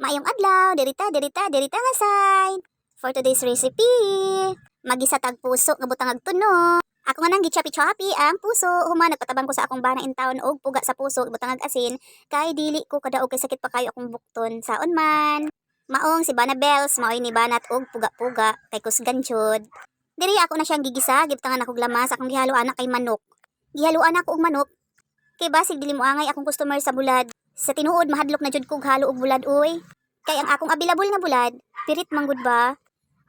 Maayong adlaw, derita nga side. For today's recipe, magisa tag puso nga butang agtuno. Ako nga nang gichapi-chapi ang puso. Human nagpatabang ko sa akong bana in town og puga sa puso butang asin kay dili ko kadaog kay sakit pa kayo akong bukton. Saon man. Maong si Bana Bells, maoy ni banat og puga-puga kay kusgan jud. Diri ako na siyang gigisa, gibtangan ako glamas akong gihaluan kay manok. Gihaluan ako og manok kay basig dili mo angay akong customer sa bulad. Sa tinuod mahadlok na jud kog halo og bulad uy. Kay ang akong available nga bulad, pirit manggod ba?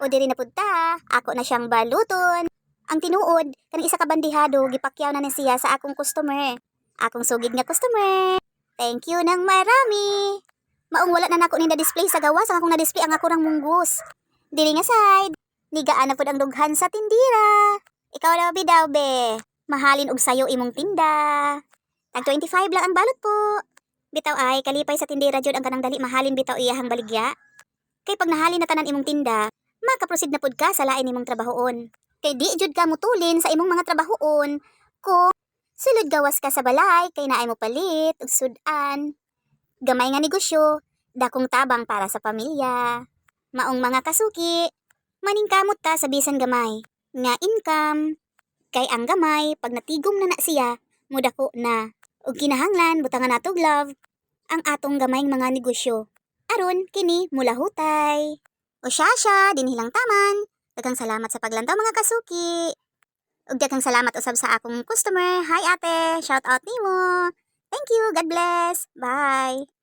O diri na pud ta, ako na siyang baluton. Ang tinuod, kanang isa ka bandihado, gipakyaw na siya sa akong customer. Akong sugid nga customer. Thank you nang marami. Maong wala na nako ni na-display sa gawas, ang akong na-display ang ako rang munggus. Diri nga side, nigaan na pud ang dughan sa tindira. Ikaw daw bidaw be, mahalin og sayo imong tinda. Tag 25 lang ang balot po. Bitaw ay, kalipay sa tindira jud ang kanang dali mahalin bitaw iyahang baligya. Kay pag nahalin na tanan imong tinda, makaproceed na pud ka sa lain imong trabahoon. Kay di jud ka mutulin sa imong mga trabahoon kung sulod gawas ka sa balay kay naay mo palit ug sudan. Gamay nga negosyo, dakong tabang para sa pamilya. Maong mga kasuki, maningkamot ta sa bisan gamay nga income. Kay ang gamay pag natigom na siya, mudako na. Ug kinahanglan butangan natog love ang atong gamayng mga negosyo. Aron kini mula hutay. O siya, dinhilang taman. Daghang salamat sa paglantaw mga kasuki. Ug daghang salamat usab sa akong customer. Hi ate, shout out nimo. Thank you, God bless. Bye.